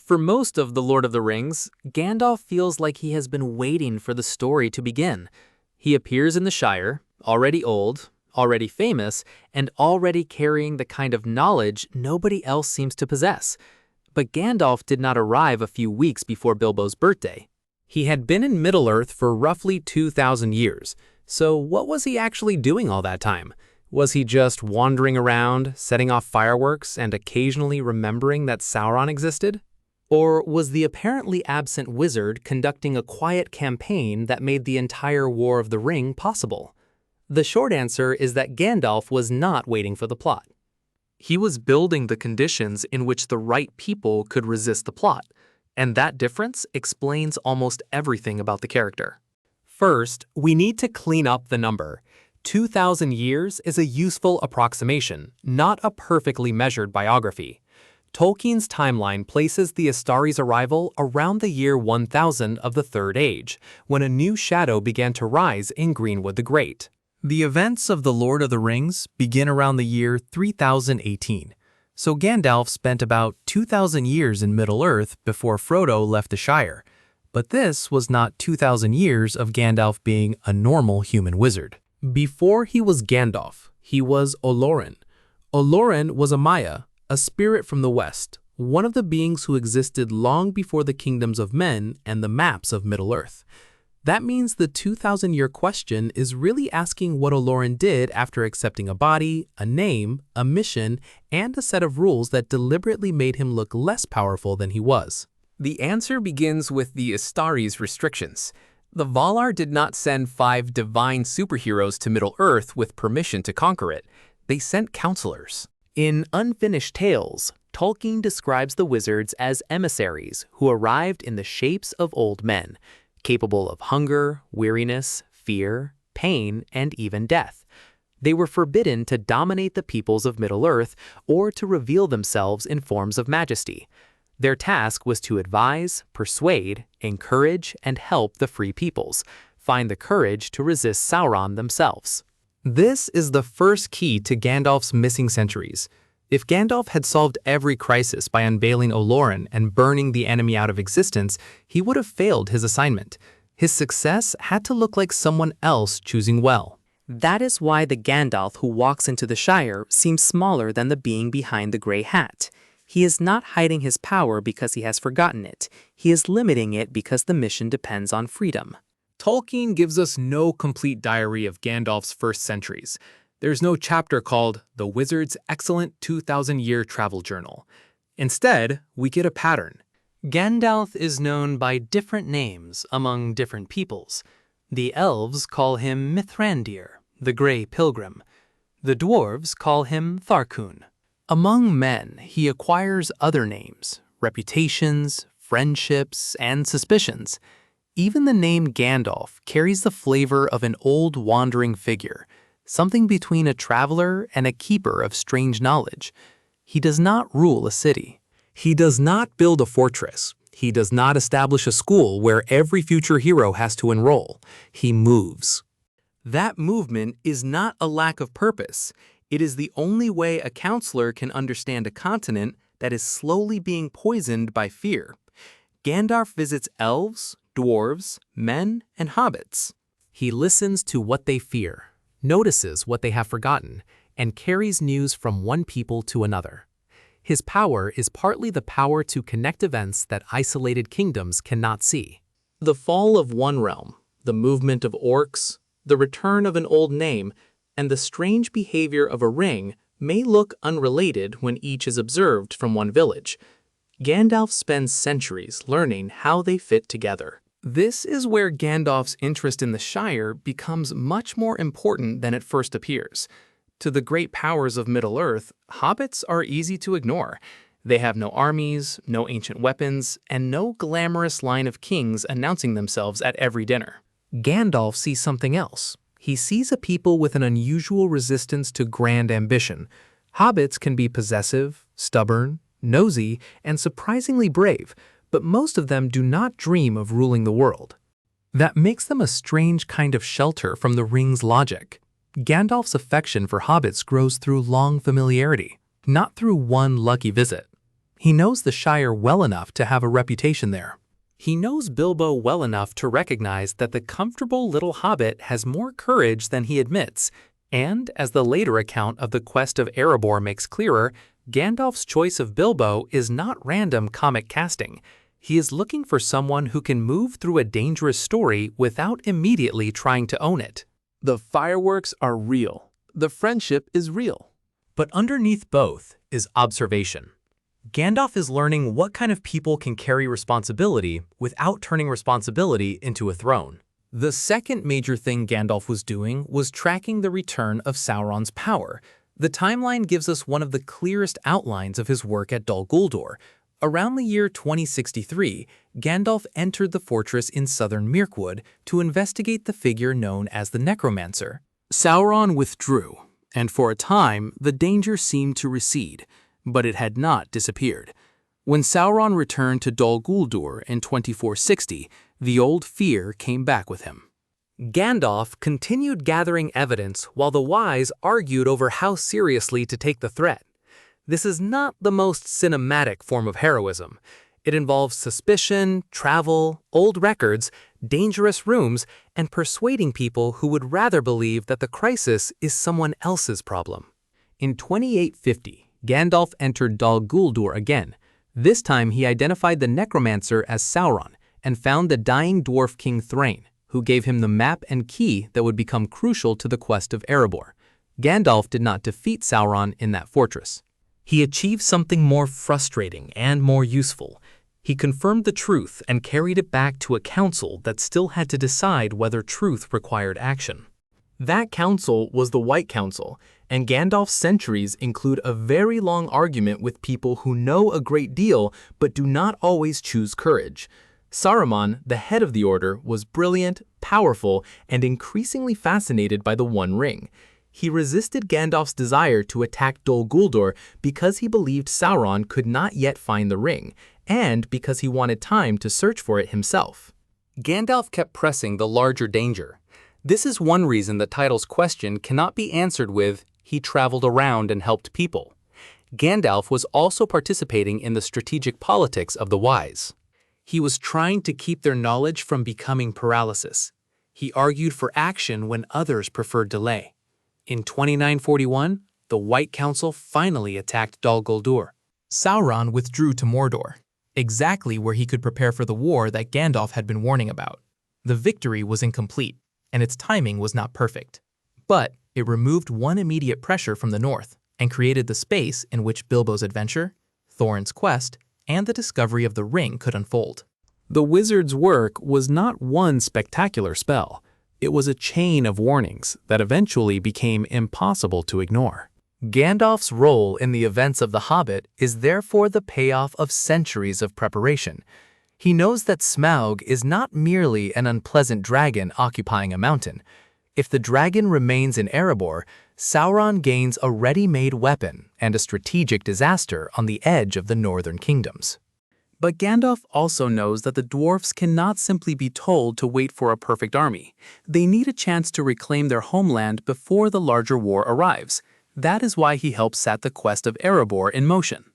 For most of The Lord of the Rings, Gandalf feels like he has been waiting for the story to begin. He appears in the Shire, already old, already famous, and already carrying the kind of knowledge nobody else seems to possess. But Gandalf did not arrive a few weeks before Bilbo's birthday. He had been in Middle-earth for roughly 2,000 years, so what was he actually doing all that time? Was he just wandering around, setting off fireworks, and occasionally remembering that Sauron existed? Or was the apparently absent wizard conducting a quiet campaign that made the entire War of the Ring possible? The short answer is that Gandalf was not waiting for the plot. He was building the conditions in which the right people could resist the plot, and that difference explains almost everything about the character. First, we need to clean up the number. 2,000 years is a useful approximation, not a perfectly measured biography. Tolkien's timeline places the Istari's arrival around the year 1000 of the Third Age, when a new shadow began to rise in Greenwood the Great. The events of The Lord of the Rings begin around the year 3018, so Gandalf spent about 2,000 years in Middle-earth before Frodo left the Shire. But this was not 2,000 years of Gandalf being a normal human wizard. Before he was Gandalf, he was Olórin. Olórin was a Maya, a spirit from the West, one of the beings who existed long before the kingdoms of men and the maps of Middle-earth. That means the 2,000-year question is really asking what Olórin did after accepting a body, a name, a mission, and a set of rules that deliberately made him look less powerful than he was. The answer begins with the Istari's restrictions. The Valar did not send 5 divine superheroes to Middle-earth with permission to conquer it. They sent counselors. In Unfinished Tales, Tolkien describes the wizards as emissaries who arrived in the shapes of old men, capable of hunger, weariness, fear, pain, and even death. They were forbidden to dominate the peoples of Middle-earth or to reveal themselves in forms of majesty. Their task was to advise, persuade, encourage, and help the free peoples find the courage to resist Sauron themselves. This is the first key to Gandalf's missing centuries. If Gandalf had solved every crisis by unveiling Olórin and burning the enemy out of existence, he would have failed his assignment. His success had to look like someone else choosing well. That is why the Gandalf who walks into the Shire seems smaller than the being behind the gray hat. He is not hiding his power because he has forgotten it. He is limiting it because the mission depends on freedom. Tolkien gives us no complete diary of Gandalf's first centuries. There's no chapter called The Wizard's Excellent 2,000-Year Travel Journal. Instead, we get a pattern. Gandalf is known by different names among different peoples. The elves call him Mithrandir, the Grey Pilgrim. The dwarves call him Tharkun. Among men, he acquires other names, reputations, friendships, and suspicions. Even the name Gandalf carries the flavor of an old wandering figure, something between a traveler and a keeper of strange knowledge. He does not rule a city. He does not build a fortress. He does not establish a school where every future hero has to enroll. He moves. That movement is not a lack of purpose. It is the only way a counselor can understand a continent that is slowly being poisoned by fear. Gandalf visits elves, dwarves, men, and hobbits. He listens to what they fear, notices what they have forgotten, and carries news from one people to another. His power is partly the power to connect events that isolated kingdoms cannot see. The fall of one realm, the movement of orcs, the return of an old name, and the strange behavior of a ring may look unrelated when each is observed from one village. Gandalf spends centuries learning how they fit together. This is where Gandalf's interest in the Shire becomes much more important than it first appears. To the great powers of Middle-earth, hobbits are easy to ignore. They have no armies, no ancient weapons, and no glamorous line of kings announcing themselves at every dinner. Gandalf sees something else. He sees a people with an unusual resistance to grand ambition. Hobbits can be possessive, stubborn, nosy, and surprisingly brave, but most of them do not dream of ruling the world. That makes them a strange kind of shelter from the ring's logic. Gandalf's affection for hobbits grows through long familiarity, not through one lucky visit. He knows the Shire well enough to have a reputation there. He knows Bilbo well enough to recognize that the comfortable little hobbit has more courage than he admits, and as the later account of the Quest of Erebor makes clearer, Gandalf's choice of Bilbo is not random comic casting. He is looking for someone who can move through a dangerous story without immediately trying to own it. The fireworks are real. The friendship is real. But underneath both is observation. Gandalf is learning what kind of people can carry responsibility without turning responsibility into a throne. The second major thing Gandalf was doing was tracking the return of Sauron's power. The timeline gives us one of the clearest outlines of his work at Dol Guldur. Around the year 2063, Gandalf entered the fortress in southern Mirkwood to investigate the figure known as the Necromancer. Sauron withdrew, and for a time the danger seemed to recede, but it had not disappeared. When Sauron returned to Dol Guldur in 2460, the old fear came back with him. Gandalf continued gathering evidence while the wise argued over how seriously to take the threat. This is not the most cinematic form of heroism. It involves suspicion, travel, old records, dangerous rooms, and persuading people who would rather believe that the crisis is someone else's problem. In 2850, Gandalf entered Dol Guldur again. This time he identified the Necromancer as Sauron and found the dying dwarf king Thrain, who gave him the map and key that would become crucial to the Quest of Erebor. Gandalf did not defeat Sauron in that fortress. He achieved something more frustrating and more useful. He confirmed the truth and carried it back to a council that still had to decide whether truth required action. That council was the White Council, and Gandalf's centuries include a very long argument with people who know a great deal but do not always choose courage. Saruman, the head of the Order, was brilliant, powerful, and increasingly fascinated by the One Ring. He resisted Gandalf's desire to attack Dol Guldur because he believed Sauron could not yet find the ring, and because he wanted time to search for it himself. Gandalf kept pressing the larger danger. This is one reason the title's question cannot be answered with, "He traveled around and helped people." Gandalf was also participating in the strategic politics of the wise. He was trying to keep their knowledge from becoming paralysis. He argued for action when others preferred delay. In 2941, the White Council finally attacked Dol Guldur. Sauron withdrew to Mordor, exactly where he could prepare for the war that Gandalf had been warning about. The victory was incomplete, and its timing was not perfect. But it removed one immediate pressure from the north and created the space in which Bilbo's adventure, Thorin's quest, and the discovery of the ring could unfold. The wizard's work was not one spectacular spell. It was a chain of warnings that eventually became impossible to ignore. Gandalf's role in the events of The Hobbit is therefore the payoff of centuries of preparation. He knows that Smaug is not merely an unpleasant dragon occupying a mountain. If the dragon remains in Erebor, Sauron gains a ready-made weapon and a strategic disaster on the edge of the northern kingdoms. But Gandalf also knows that the dwarfs cannot simply be told to wait for a perfect army. They need a chance to reclaim their homeland before the larger war arrives. That is why he helps set the Quest of Erebor in motion.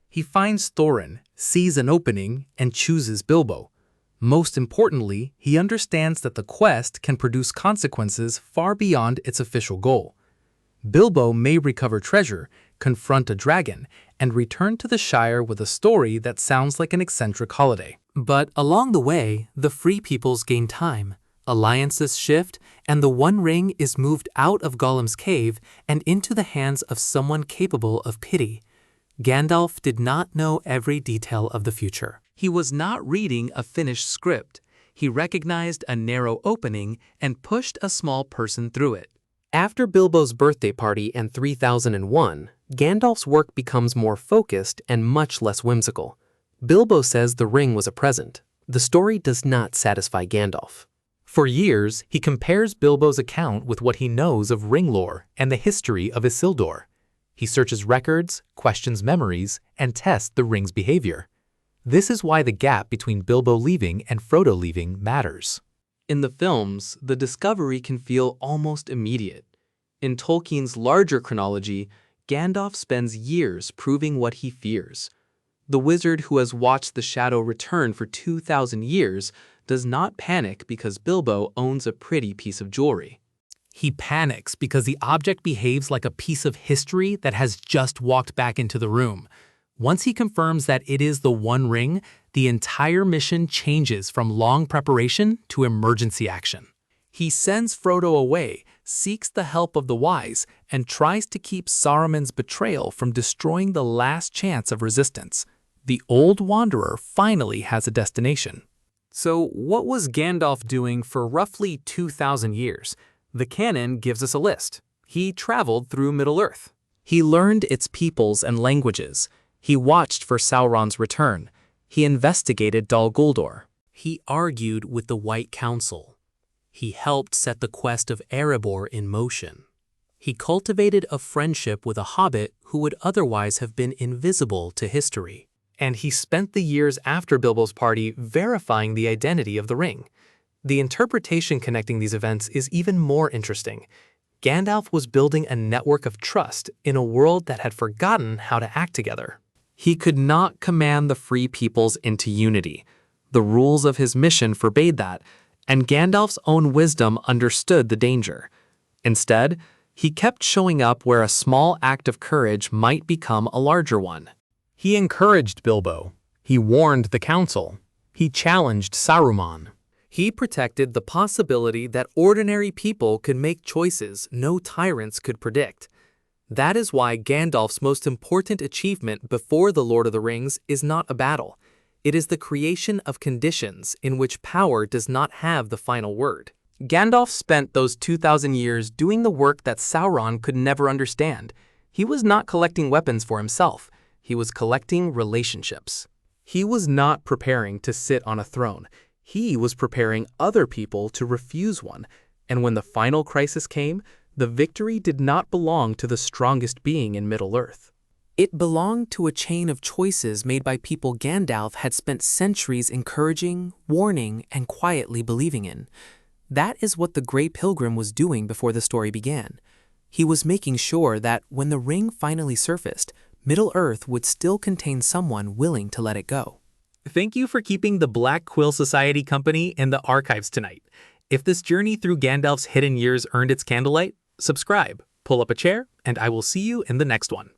He finds Thorin, sees an opening, and chooses Bilbo. Most importantly, he understands that the quest can produce consequences far beyond its official goal. Bilbo may recover treasure, confront a dragon, and return to the Shire with a story that sounds like an eccentric holiday. But along the way, the Free Peoples gain time, alliances shift, and the One Ring is moved out of Gollum's cave and into the hands of someone capable of pity. Gandalf did not know every detail of the future. He was not reading a finished script. He recognized a narrow opening and pushed a small person through it. After Bilbo's birthday party and 3001, Gandalf's work becomes more focused and much less whimsical. Bilbo says the ring was a present. The story does not satisfy Gandalf. For years, he compares Bilbo's account with what he knows of ring lore and the history of Isildur. He searches records, questions memories, and tests the ring's behavior. This is why the gap between Bilbo leaving and Frodo leaving matters. In the films, the discovery can feel almost immediate. In Tolkien's larger chronology, Gandalf spends years proving what he fears. The wizard who has watched the shadow return for 2,000 years does not panic because Bilbo owns a pretty piece of jewelry. He panics because the object behaves like a piece of history that has just walked back into the room. Once he confirms that it is the One Ring, the entire mission changes from long preparation to emergency action. He sends Frodo away, seeks the help of the wise, and tries to keep Saruman's betrayal from destroying the last chance of resistance. The old wanderer finally has a destination. So what was Gandalf doing for roughly 2,000 years? The canon gives us a list. He traveled through Middle-earth. He learned its peoples and languages. He watched for Sauron's return. He investigated Dol Guldur. He argued with the White Council. He helped set the Quest of Erebor in motion. He cultivated a friendship with a hobbit who would otherwise have been invisible to history. And he spent the years after Bilbo's party verifying the identity of the ring. The interpretation connecting these events is even more interesting. Gandalf was building a network of trust in a world that had forgotten how to act together. He could not command the free peoples into unity. The rules of his mission forbade that, and Gandalf's own wisdom understood the danger. Instead, he kept showing up where a small act of courage might become a larger one. He encouraged Bilbo. He warned the council. He challenged Saruman. He protected the possibility that ordinary people could make choices no tyrants could predict. That is why Gandalf's most important achievement before The Lord of the Rings is not a battle. It is the creation of conditions in which power does not have the final word. Gandalf spent those 2,000 years doing the work that Sauron could never understand. He was not collecting weapons for himself. He was collecting relationships. He was not preparing to sit on a throne. He was preparing other people to refuse one. And when the final crisis came, the victory did not belong to the strongest being in Middle-earth. It belonged to a chain of choices made by people Gandalf had spent centuries encouraging, warning, and quietly believing in. That is what the Grey Pilgrim was doing before the story began. He was making sure that when the ring finally surfaced, Middle-earth would still contain someone willing to let it go. Thank you for keeping the Black Quill Society company in the archives tonight. If this journey through Gandalf's hidden years earned its candlelight, subscribe, pull up a chair, and I will see you in the next one.